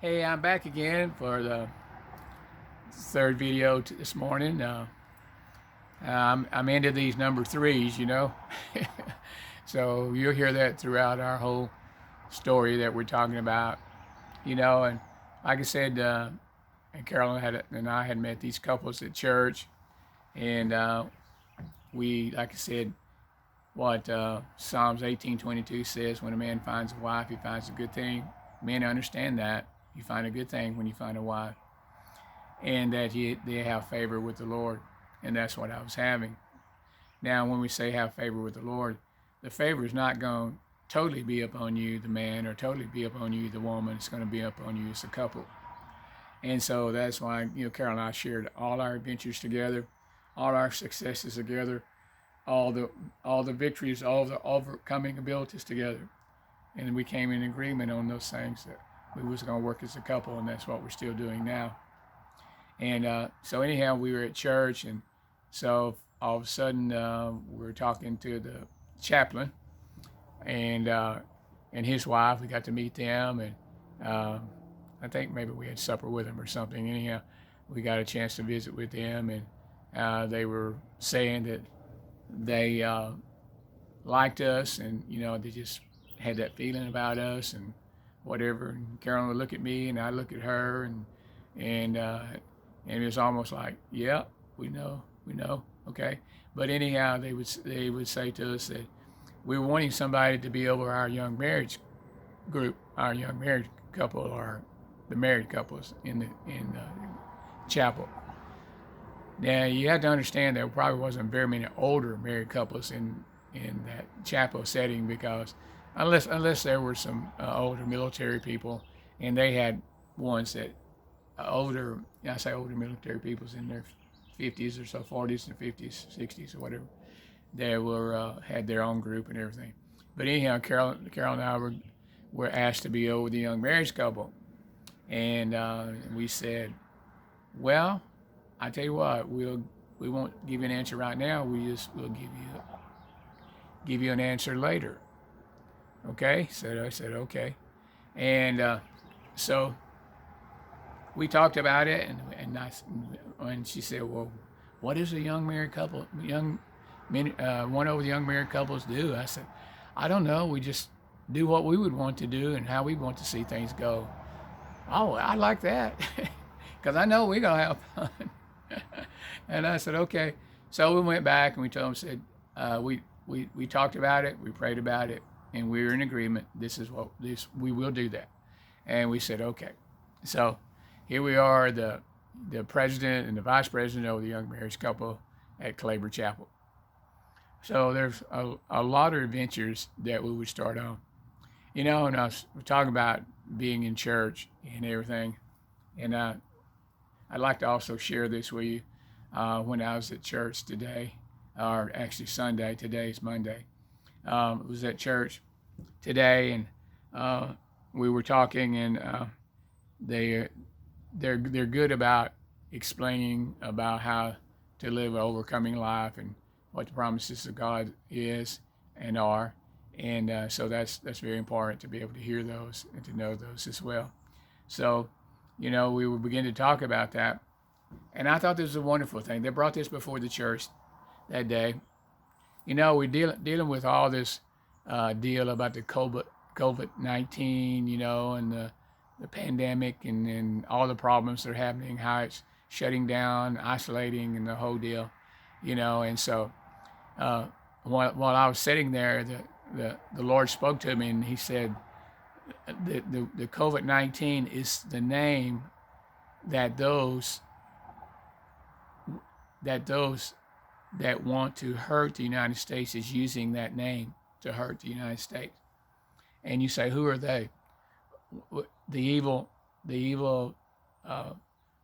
Hey, I'm back again for the third video this morning. I'm into these number threes, so you'll hear that throughout our whole story that we're talking about, and like I said, and Carolyn and I had met these couples at church, and we, like I said, what Psalms 18:22 says: when a man finds a wife, he finds a good thing. Men understand that you find a good thing when you find a wife, and that they have favor with the Lord. And that's what I was having. Now, when we say have favor with the Lord, the favor is not going to totally be upon you, the man, or totally be upon you, the woman. It's going to be upon you as a couple. And so that's why, Carol and I shared all our adventures together, all our successes together, all the victories, all the overcoming abilities together. And we came in agreement on those things that we was going to work as a couple, and that's what we're still doing now. And so anyhow, we were at church, and so all of a sudden we were talking to the chaplain and his wife. We got to meet them, and I think maybe we had supper with them or something. Anyhow, we got a chance to visit with them, and they were saying that they liked us, and they just had that feeling about us and whatever. And Carolyn would look at me, and I look at her, and it was almost like, yeah, we know, okay. But anyhow, they would say to us that we were wanting somebody to be over our young marriage group, our young married couple, or the married couples in the chapel. Now you have to understand there probably wasn't very many older married couples in that chapel setting, because unless there were some older military people, and they had ones that older, I say older military peoples in their 50s or so, 40s and 50s, 60s or whatever, they were had their own group and everything. But anyhow, Carol and I were asked to be over the young marriage couple, and we said, well, I tell you what, we won't give you an answer right now. We'll give you an answer later. Okay? I said okay, and so we talked about it, and she said, well, what does a young married couple, one over the young married couples do? I said, I don't know. We just do what we would want to do and how we want to see things go. Oh, I like that, because I know we're gonna have fun. And I said, okay. So we went back and we told them, said, we talked about it, we prayed about it, and we were in agreement. We will do that. And we said, okay. So here we are, the president and the vice president of the young marriage couple at Claver Chapel. So there's a lot of adventures that we would start on. And I was talking about being in church and everything. And I'd like to also share this with you. When I was at church today, or actually Sunday, today's Monday. I was at church today, and we were talking, and they're good about explaining about how to live an overcoming life and what the promises of God is and are, and so that's very important to be able to hear those and to know those as well. So, we would begin to talk about that, and I thought this was a wonderful thing. They brought this before the church that day. We're dealing with all this deal about the COVID-19, and the pandemic, and all the problems that are happening, how it's shutting down, isolating, and the whole deal, And so while I was sitting there, the Lord spoke to me, and He said, the COVID-19 is the name that those that want to hurt the United States is using that name to hurt the United States. And you say, who are they? The evil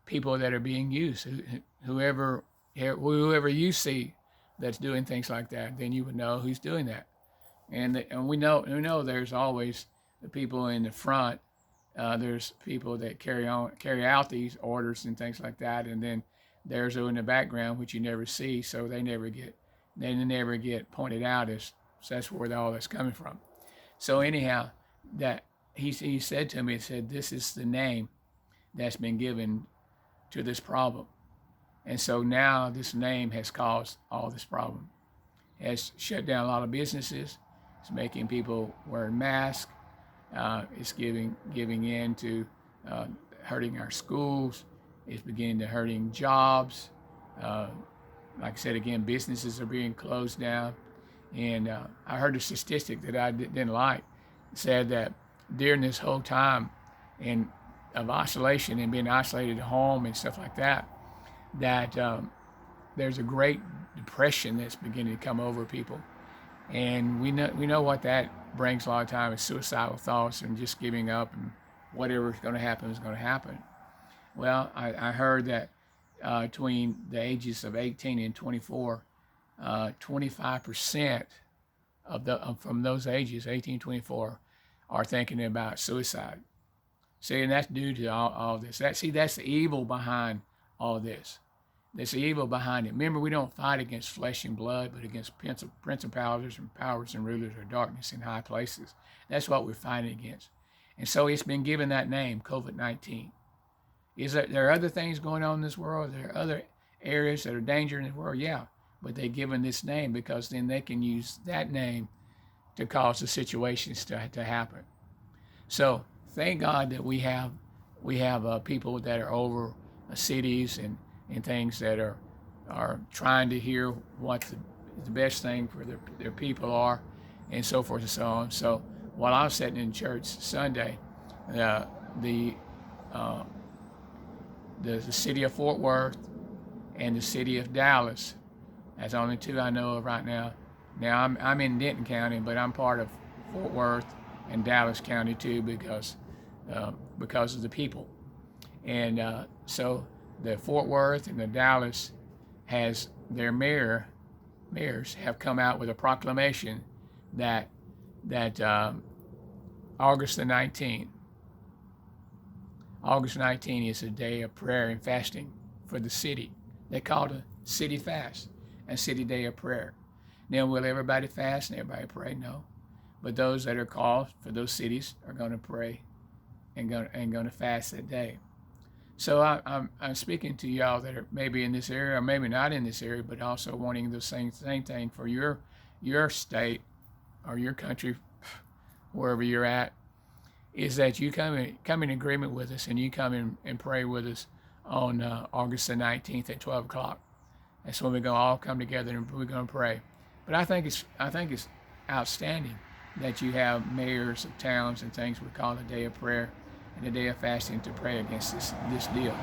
people that are being used. Whoever you see that's doing things like that, then you would know who's doing that. And we know there's always the people in the front. There's people that carry out these orders and things like that, and then there's those in the background which you never see, so they never get pointed out as, so that's where all that's coming from. So anyhow, that he said to me, he said, this is the name that's been given to this problem. And so now this name has caused all this problem. It has shut down a lot of businesses. It's making people wear masks. It's giving in to hurting our schools. It's beginning to hurting jobs. Like I said again, businesses are being closed down. And I heard a statistic that I didn't like. It said that during this whole time of isolation and being isolated at home and stuff like that, that there's a great depression that's beginning to come over people. And we know what that brings a lot of time is suicidal thoughts and just giving up, and whatever's going to happen is going to happen. Well, I heard that between the ages of 18 and 24, 25% from those ages, 18, 24, are thinking about suicide. See, and that's due to all this. That's the evil behind all this. There's the evil behind it. Remember, we don't fight against flesh and blood, but against principalities and powers and rulers of darkness in high places. That's what we're fighting against. And so it's been given that name, COVID-19. There are other things going on in this world? There are other areas that are danger in the world? Yeah. But they're given this name because then they can use that name to cause the situations to happen. So thank God that we have people that are over cities and things that are trying to hear what the best thing for their people are, and so forth and so on. So while I was sitting in church Sunday, the city of Fort Worth and the city of Dallas, that's the only two I know of right now. Now I'm in Denton County, but I'm part of Fort Worth and Dallas County too because of the people. And so the Fort Worth and the Dallas has their mayors have come out with a proclamation that August the 19th is a day of prayer and fasting for the city. They call it a city fast, a city day of prayer. Now, will everybody fast and everybody pray? No. But those that are called for those cities are going to pray and going to fast that day. So I'm speaking to y'all that are maybe in this area or maybe not in this area, but also wanting the same thing for your state or your country, wherever you're at, is that you come in agreement with us and you come in and pray with us on August the 19th at 12 o'clock. That's when we're going to all come together and we're going to pray. But I think it's outstanding that you have mayors of towns and things we call a day of prayer and a day of fasting to pray against this deal.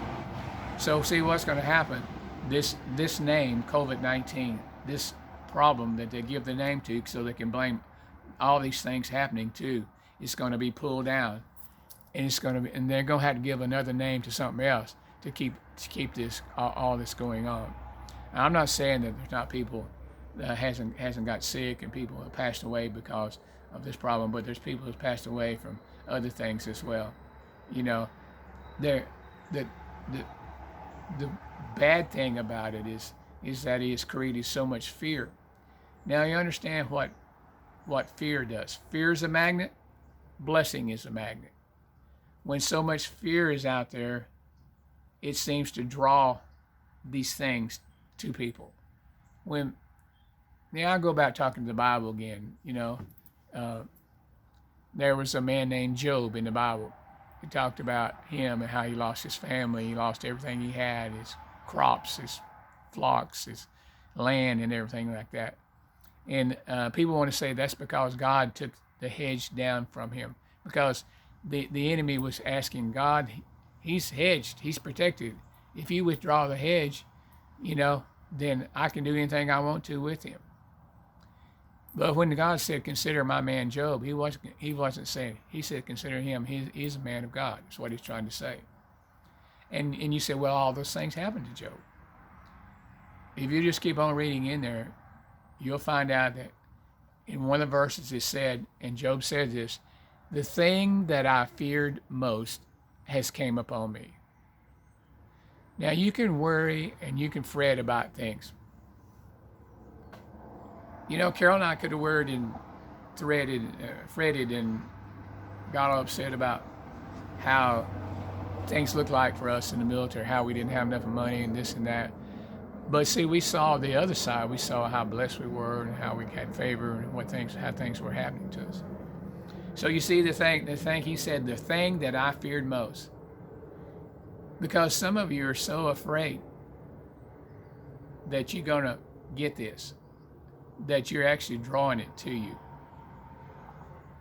So see what's going to happen. This name, COVID-19, this problem that they give the name to so they can blame all these things happening to, it's going to be pulled down, and they're going to have to give another name to something else to keep this all this going on. Now, I'm not saying that there's not people that hasn't got sick and people have passed away because of this problem, but there's people who've passed away from other things as well. You know, the bad thing about it is that it has created so much fear. Now you understand what fear does. Fear is a magnet. Blessing is a magnet. When so much fear is out there, it seems to draw these things to people. Now I go back talking to the Bible again. You know, there was a man named Job in the Bible. He talked about him and how he lost his family, he lost everything he had, his crops, his flocks, his land, and everything like that. And people want to say that's because God took the hedge down from him, because the enemy was asking God, he's hedged, he's protected. If you withdraw the hedge, you know, then I can do anything I want to with him. But when God said, consider my man Job, he wasn't saying, he said, consider him, he's a man of God. That's what he's trying to say. And you say, well, all those things happened to Job. If you just keep on reading in there, you'll find out that in one of the verses it said, and Job said this, the thing that I feared most has came upon me. Now you can worry and you can fret about things. You know, Carol and I could have worried and fretted and got all upset about how things looked like for us in the military, how we didn't have enough money and this and that. But see, we saw the other side. We saw how blessed we were and how we had favor and how things were happening to us. So you see the thing he said, the thing that I feared most. Because some of you are so afraid that you're going to get this, that you're actually drawing it to you.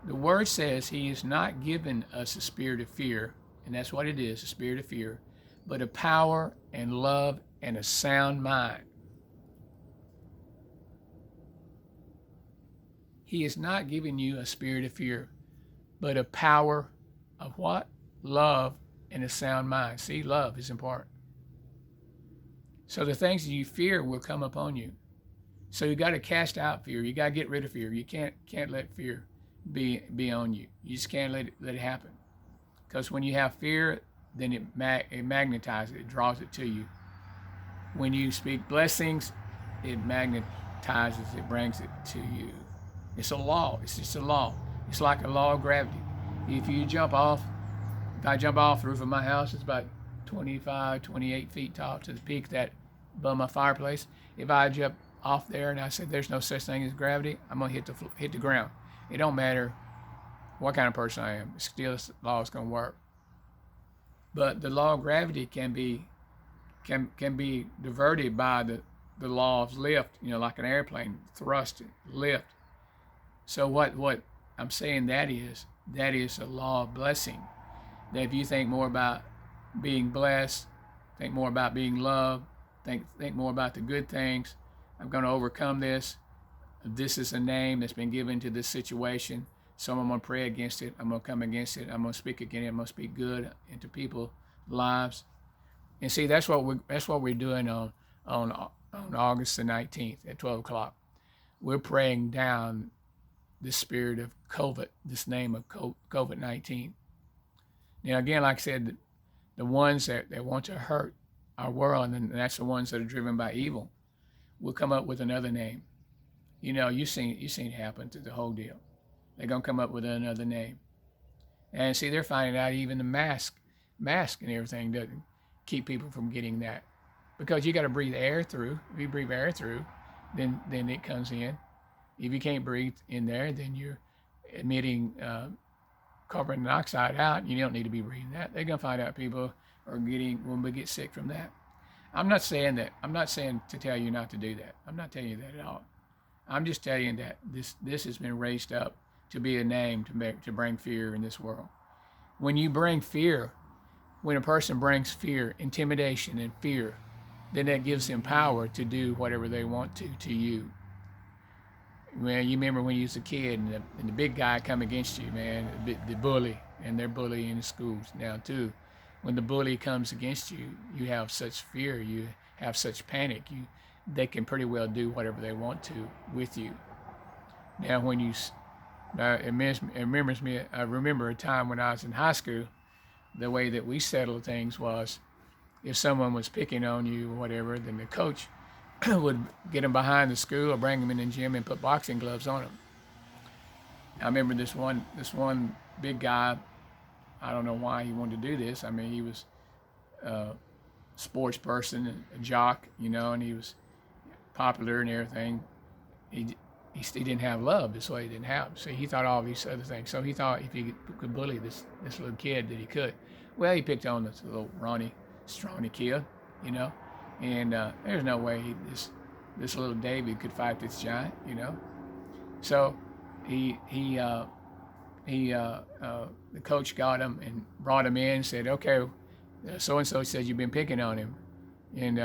The word says he has not given us a spirit of fear, and that's what it is, a spirit of fear, but a power and love and a sound mind. He is not giving you a spirit of fear, but a power of what? Love and a sound mind. See, love is important. So the things that you fear will come upon you. So you got to cast out fear. You got to get rid of fear. You can't let fear be on you. You just can't let it happen. Because when you have fear, then it magnetizes it, draws it to you. When you speak blessings, it magnetizes, it brings it to you. It's a law. It's just a law. It's like a law of gravity. If I jump off the roof of my house, it's about 25, 28 feet tall to the peak that above my fireplace. If I jump off there and I said there's no such thing as gravity, I'm gonna hit the ground. It don't matter what kind of person I am. Still, this law is gonna work. But the law of gravity can be diverted by the law of lift. You know, like an airplane, thrust, lift. So what I'm saying that is a law of blessing. That if you think more about being blessed, think more about being loved, think more about the good things. I'm going to overcome this. This is a name that's been given to this situation. So I'm going to pray against it. I'm going to come against it. I'm going to speak against it. I'm going to speak good into people's lives. And see, that's what we're doing on August the 19th at 12 o'clock. We're praying down the spirit of COVID, this name of COVID-19. Now, again, like I said, the ones that want to hurt our world, and that's the ones that are driven by evil, will come up with another name. You know, you've seen it happen to the whole deal. They're going to come up with another name. And see, they're finding out even the mask and everything doesn't keep people from getting that. Because you got to breathe air through. If you breathe air through, then it comes in. If you can't breathe in there, then you're emitting carbon dioxide out. You don't need to be breathing that. They're going to find out people will get sick from that. I'm not saying to tell you not to do that. I'm not telling you that at all. I'm just telling you that this has been raised up to be a name to bring fear in this world. When you bring fear, when a person brings fear, intimidation and fear, then that gives them power to do whatever they want to you. Man, you remember when you was a kid and the big guy come against you, man, the bully, and they're bullying in the schools now too. When the bully comes against you, you have such fear, you have such panic, they can pretty well do whatever they want to with you. Now, when I remember a time when I was in high school, the way that we settled things was, if someone was picking on you or whatever, then the coach would get them behind the school or bring them in the gym and put boxing gloves on them. I remember this one big guy. I don't know why he wanted to do this. I mean, he was a sports person, a jock, you know, and he was popular and everything. He didn't have love. That's what he didn't have. So he thought all these other things. So he thought if he could bully this little kid that he could. Well, he picked on this little scrawny kid, you know. And there's no way this little David could fight this giant, you know. So the coach got him and brought him in and said, okay, so-and-so said you've been picking on him. And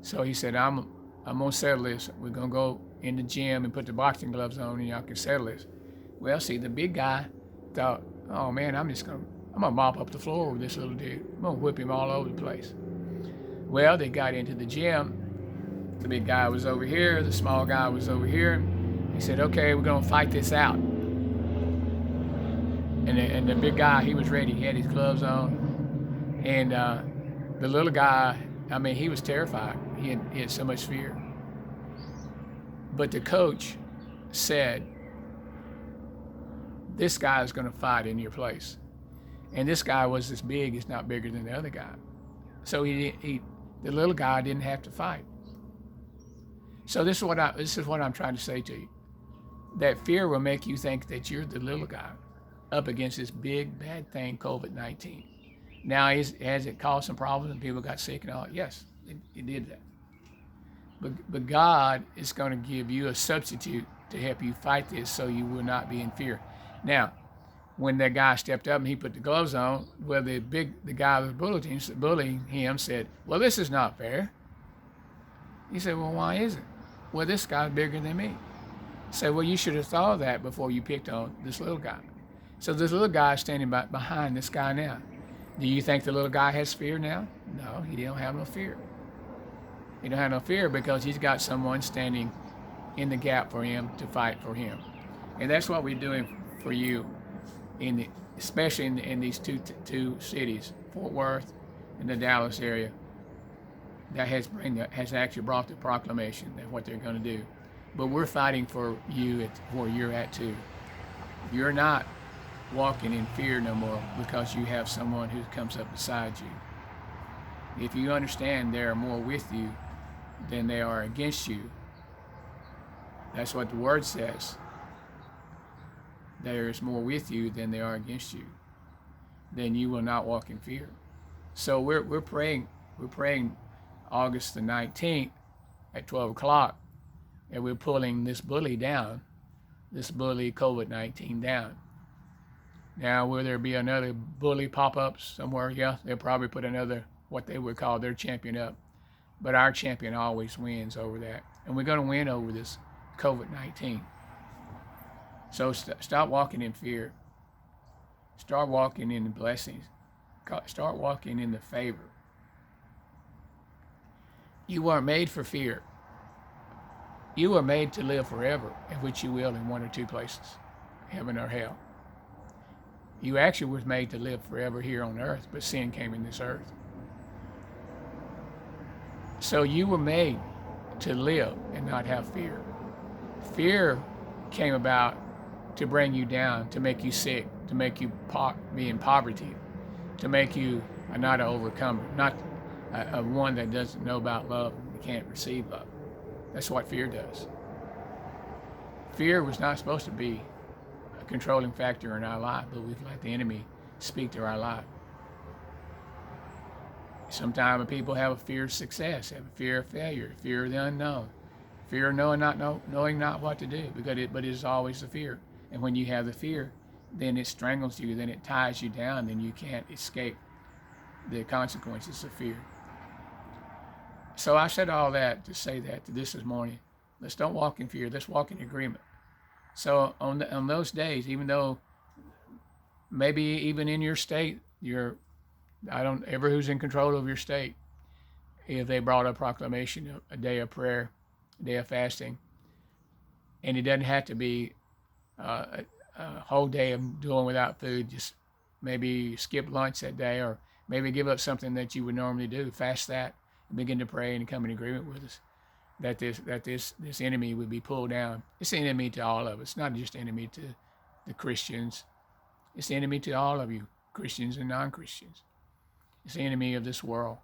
so he said, I'm going to settle this. We're going to go in the gym and put the boxing gloves on and y'all can settle this. Well, see, the big guy thought, oh man, I'm going to mop up the floor with this little dude. I'm going to whip him all over the place. Well, they got into the gym. The big guy was over here. The small guy was over here. He said, okay, we're going to fight this out. And the big guy, he was ready. He had his gloves on. And the little guy, I mean, he was terrified. He had so much fear. But the coach said, this guy is going to fight in your place. And this guy was this big, he's not bigger than the other guy. So the little guy didn't have to fight. So this is what I'm trying to say to you. That fear will make you think that you're the little guy up against this big bad thing, COVID-19. Now, has it caused some problems and people got sick and all? Yes, it did that. But God is going to give you a substitute to help you fight this, so you will not be in fear. Now, when that guy stepped up and he put the gloves on, well, the guy that was bullying him said, "Well, this is not fair." He said, "Well, why is it?" "Well, this guy's bigger than me." Say, "Well, you should have thought of that before you picked on this little guy." So this little guy is standing behind this guy now. Do you think the little guy has fear now? No, he don't have no fear. He don't have no fear because he's got someone standing in the gap for him to fight for him. And that's what we're doing for you, especially in these two cities, Fort Worth and the Dallas area. That has actually brought the proclamation of what they're going to do. But we're fighting for you where you're at too. You're not walking in fear no more because you have someone who comes up beside you. If you understand there are more with you than they are against you, that's what the word says. There is more with you than they are against you. Then you will not walk in fear. So we're praying August the 19th at 12 o'clock, and we're pulling this bully down, this bully COVID-19 down. Now, will there be another bully pop-up somewhere? Yeah, they'll probably put another, what they would call their champion up. But our champion always wins over that. And we're going to win over this COVID-19. So stop walking in fear. Start walking in the blessings. Start walking in the favor. You weren't made for fear. You were made to live forever, in which you will in one or two places, heaven or hell. You actually was made to live forever here on earth, but sin came in this earth. So you were made to live and not have fear. Fear came about to bring you down, to make you sick, to make you be in poverty, to make you not an overcomer, not a one that doesn't know about love and can't receive love. That's what fear does. Fear was not supposed to be a controlling factor in our life, but we've let the enemy speak to our life. Sometimes people have a fear of success, have a fear of failure, fear of the unknown, fear of knowing not what to do, but it is always the fear. And when you have the fear, then it strangles you, then it ties you down, then you can't escape the consequences of fear. So I said all that to say that to this morning. Let's don't walk in fear. Let's walk in agreement. So on those days, even though maybe even in your state, who's in control of your state, if they brought a proclamation, a day of prayer, a day of fasting, and it doesn't have to be a whole day of doing without food, just maybe skip lunch that day, or maybe give up something that you would normally do, fast that, and begin to pray and come in agreement with us that this enemy would be pulled down. It's an enemy to all of us, not just an enemy to the Christians. It's the enemy to all of you, Christians and non-Christians. It's the enemy of this world,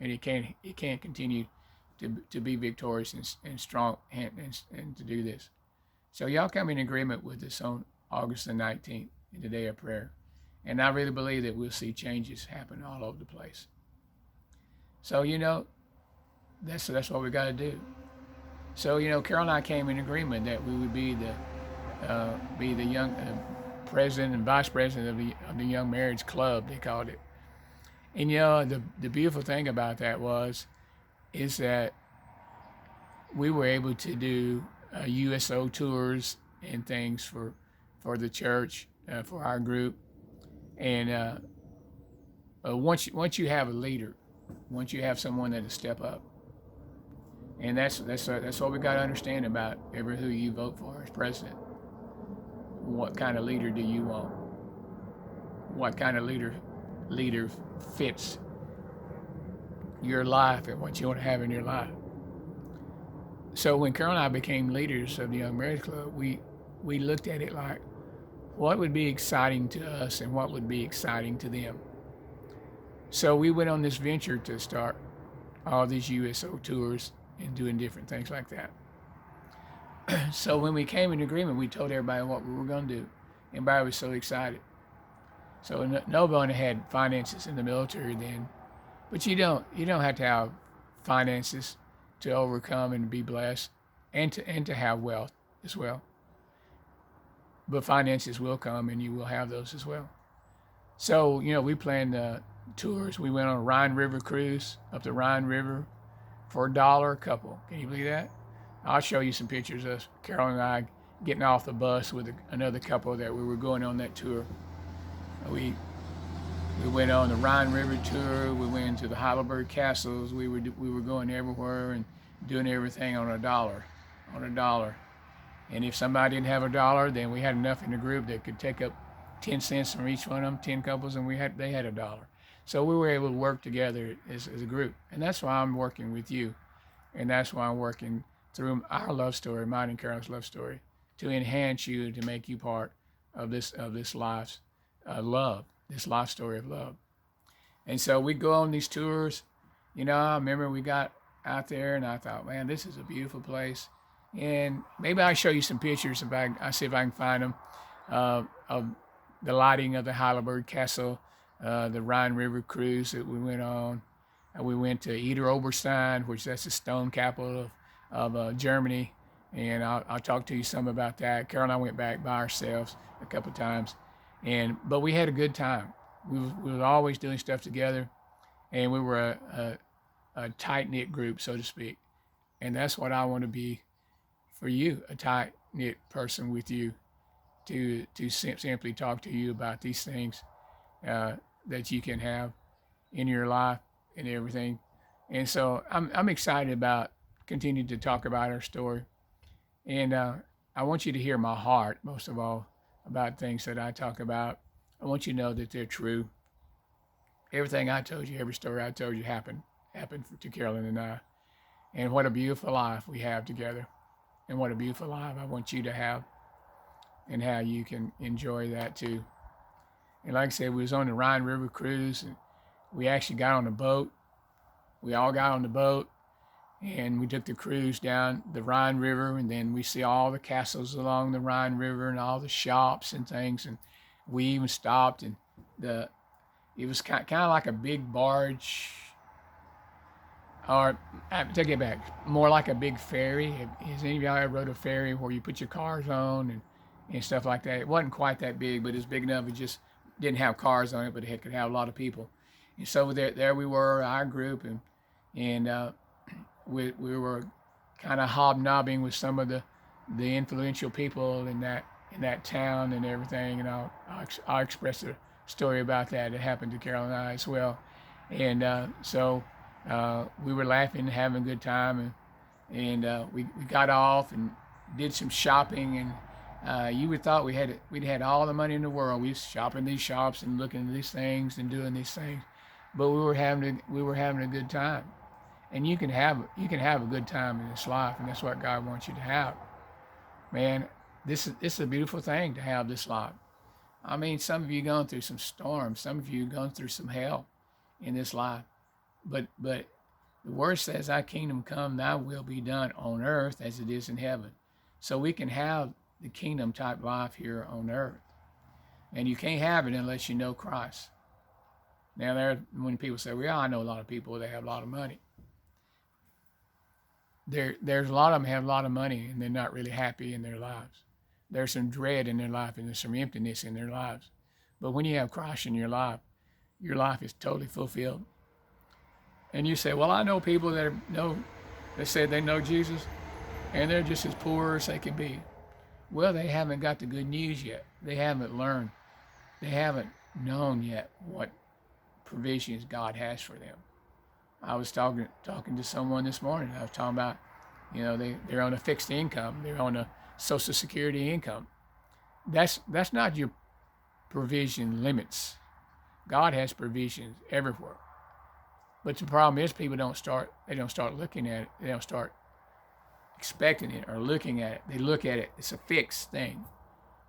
and it can't continue to be victorious and strong and to do this. So y'all come in agreement with us on August the 19th in the day of prayer, and I really believe that we'll see changes happen all over the place. So that's what we got to do. So Carol and I came in agreement that we would be the young president and vice president of the Young Marriage Club, they called it. And the beautiful thing about that is that we were able to do USO tours and things for the church, for our group. And once you have a leader, once you have someone that'll step up, and that's what we got to understand about who you vote for as president. What kind of leader do you want? What kind of leader fits your life and what you want to have in your life? So when Carol and I became leaders of the Young Marriage Club, we looked at it like, what would be exciting to us and what would be exciting to them. So we went on this venture to start all these USO tours and doing different things like that. So when we came in agreement, we told everybody what we were going to do. Everybody was so excited. So nobody had finances in the military then, but you don't have to have finances to overcome and be blessed, and to have wealth as well. But finances will come, and you will have those as well. So we planned tours. We went on a Rhine River cruise up the Rhine River for $1 a couple. Can you believe that? I'll show you some pictures of Carol and I getting off the bus with another couple that we were going on that tour. We went on the Rhine River tour. We went to the Heidelberg castles. We were going everywhere and doing everything on $1. And if somebody didn't have $1, then we had enough in the group that could take up 10 cents from each one of them, 10 couples, and they had $1. So we were able to work together as a group. And that's why I'm working with you. And that's why I'm working through our love story, mine and Carol's love story, to enhance you, to make you part of this life's love, this life story of love. And so we go on these tours. I remember we got out there and I thought, man, this is a beautiful place. And maybe I'll show you some pictures I'll see if I can find them, of the lighting of the Heidelberg Castle, the Rhine River cruise that we went on. We went to Eder Oberstein, which that's the stone capital of Germany. And I'll talk to you some about that. Carol and I went back by ourselves a couple of times. But we had a good time. We were always doing stuff together, and we were a tight-knit group, so to speak. And that's what I want to be for you, a tight-knit person with you, to simply talk to you about these things that you can have in your life and everything. And so I'm excited about continuing to talk about our story. And I want you to hear my heart, most of all, about things that I talk about. I want you to know that they're true. Everything I told you, every story I told you happened to Carolyn and I. And what a beautiful life we have together. And what a beautiful life I want you to have, and how you can enjoy that too. And like I said, we was on the Rhine River cruise, and we actually got on a boat. We all got on the boat, and we took the cruise down the Rhine River, and then we see all the castles along the Rhine River and all the shops and things. And we even stopped, and it was kind of like a big barge, or I take it back, more like a big ferry. Has any of y'all ever rode a ferry where you put your cars on and stuff like that? It wasn't quite that big, but it was big enough. It just didn't have cars on it, but it could have a lot of people. And so there we were, our group, and we were kind of hobnobbing with some of the influential people in that town and everything. And I'll express a story about that. It happened to Carol and I as well. And so we were laughing, having a good time, and we got off and did some shopping. And you would thought we'd had all the money in the world. We was shopping these shops and looking at these things and doing these things, but we were having a good time. And you can have a good time in this life, and that's what God wants you to have. Man, this is a beautiful thing to have this life. I mean, some of you going through some storms, some of you going through some hell in this life, but the word says, "Thy kingdom come, Thy will be done on earth as it is in heaven." So we can have the kingdom type life here on earth, and you can't have it unless you know Christ. Now, when people say, "Well, I know a lot of people that have a lot of money," there's a lot of them have a lot of money and they're not really happy in their lives. There's some dread in their life and there's some emptiness in their lives. But when you have Christ in your life is totally fulfilled. And you say, "Well, I know people that say they know Jesus and they're just as poor as they can be." Well, they haven't got the good news yet. They haven't learned. They haven't known yet what provisions God has for them. I was talking to someone this morning. I was talking about, they're on a fixed income. They're on a Social Security income. That's not your provision limits. God has provisions everywhere. But the problem is people don't start looking at it. They don't start expecting it or looking at it. They look at it. It's a fixed thing.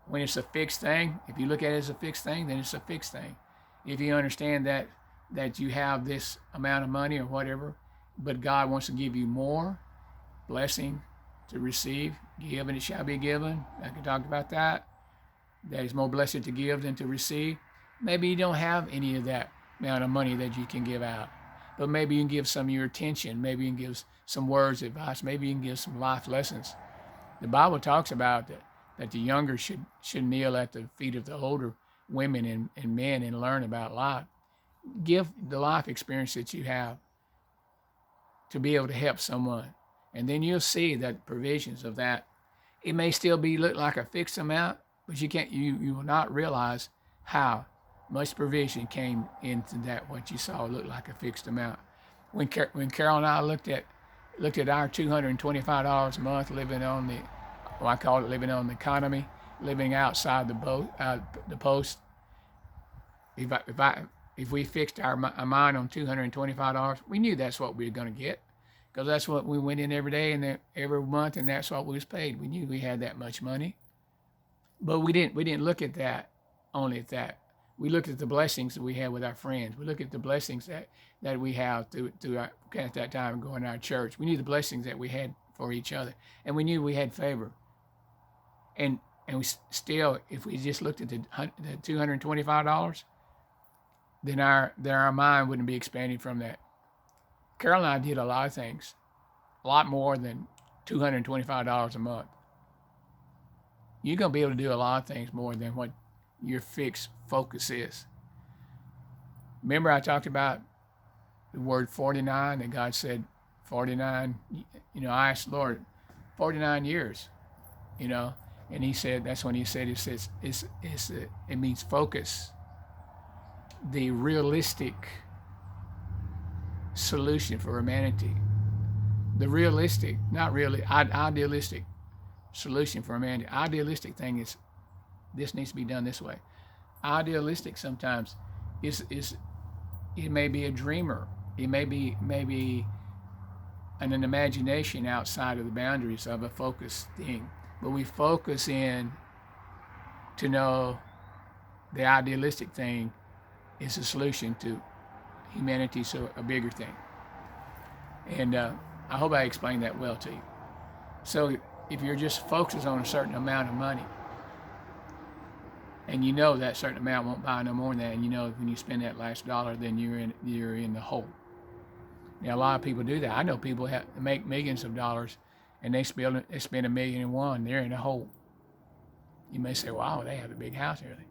when it's a fixed thing, if you look at it as a fixed thing, then it's a fixed thing. If you understand that you have this amount of money or whatever, but God wants to give you more blessing to receive, give and it shall be given. I can talk about that. That is more blessed to give than to receive. Maybe you don't have any of that amount of money that you can give out, but maybe you can give some of your attention. Maybe you can give some words of advice. Maybe you can give some life lessons. The Bible talks about that the younger should kneel at the feet of the older women and men and learn about life. Give the life experience that you have to be able to help someone. And then you'll see that provisions of that, it may still look like a fixed amount, but you will not realize how much provision came into that, what you saw looked like a fixed amount. When Carol and I looked at our $225 a month living on I call it living on the economy, living outside the post. If we fixed our mind on $225, we knew that's what we were going to get, because that's what we went in every day and every month, and that's what we was paid. We knew we had that much money, but we didn't look at that only at that. We looked at the blessings that we had with our friends. We looked at the blessings that we have through our, at that time going to our church. We knew the blessings that we had for each other, and we knew we had favor. And we still, if we just looked at the $225, then our mind wouldn't be expanding from that. Carol and I did a lot of things, a lot more than $225 a month. You're going to be able to do a lot of things more than what your fixed focus is. Remember I talked about the word 49, and God said 49, I asked the Lord, 49 years, and he said, that's when he said, it means focus. The realistic solution for humanity. The realistic, not really, idealistic solution for humanity. Idealistic thing is, this needs to be done this way. Idealistic sometimes is it may be a dreamer. It may be an imagination outside of the boundaries of a focused thing. But we focus in to know the idealistic thing is a solution to humanity, so a bigger thing. And I hope I explained that well to you. So if you're just focused on a certain amount of money, and that certain amount won't buy no more than that, and when you spend that last dollar, then you're in the hole. Now a lot of people do that. I know people make millions of dollars, and they spend $1.1 million, they're in a hole. You may say, wow, they have a big house and everything.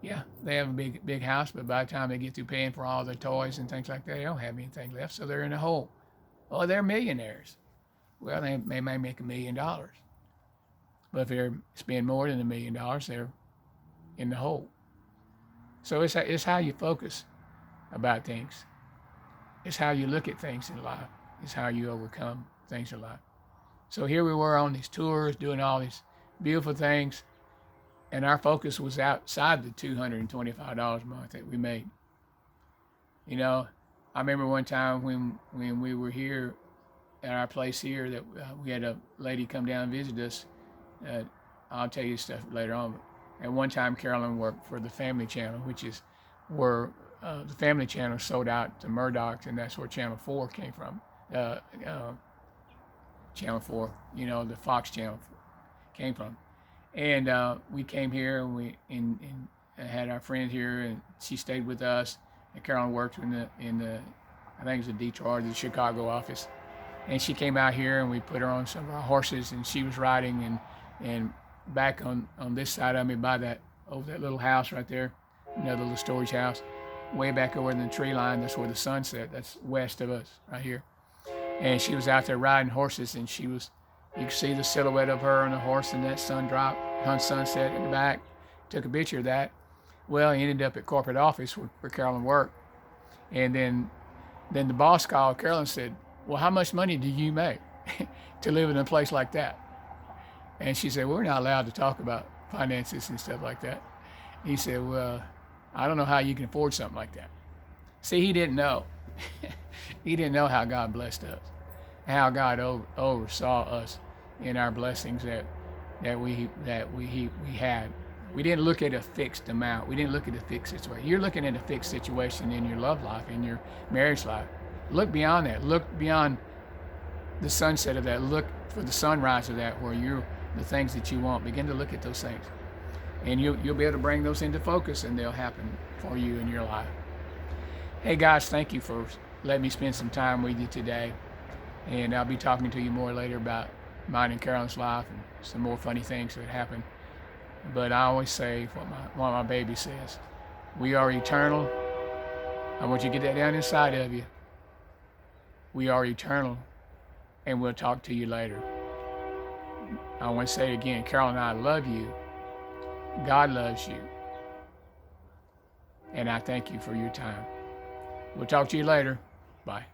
Yeah, they have a big house, but by the time they get through paying for all their toys and things like that, they don't have anything left, so they're in a hole. Oh, they're millionaires. Well, they may make $1 million. But if they spend more than $1 million, they're in the hole. So it's how you focus about things. It's how you look at things in life. It's how you overcome things in life. So here we were on these tours, doing all these beautiful things, and our focus was outside the $225 a month that we made. I remember one time when we were here at our place here that we had a lady come down and visit us. I'll tell you stuff later on. But at one time, Carolyn worked for the Family Channel, which is where the Family Channel sold out to Murdoch, and that's where Channel 4 came from. Channel 4, the Fox Channel came from. And we came here, and we had our friend here, and she stayed with us. And Carolyn worked in the I think it was the Detroit or the Chicago office. And she came out here, and we put her on some of our horses, and she was riding, and back on this side of me by that little house right there, another little storage house, way back over in the tree line, that's where the sun set. That's west of us right here. And she was out there riding horses, and you could see the silhouette of her on the horse, and that sunset in the back. Took a picture of that. Well, he ended up at corporate office where Carolyn worked. And then the boss called Carolyn and said, well, how much money do you make to live in a place like that? And she said, we're not allowed to talk about finances and stuff like that. And he said, well, I don't know how you can afford something like that. See, he didn't know. He didn't know how God blessed us, how God oversaw us in our blessings, we had. We didn't look at a fixed amount. We didn't look at a fixed situation. You're looking at a fixed situation in your love life, in your marriage life. Look beyond that. Look beyond the sunset of that. Look for the sunrise of that, where you're the things that you want. Begin to look at those things, and you'll be able to bring those into focus, and they'll happen for you in your life. Hey guys, thank you for letting me spend some time with you today, and I'll be talking to you more later about mine and Carolyn's life and some more funny things that happen. But I always say what my baby says: we are eternal. I want you to get that down inside of you. We are eternal, and we'll talk to you later. I want to say it again: Carol and I love you. God loves you. And I thank you for your time. We'll talk to you later. Bye.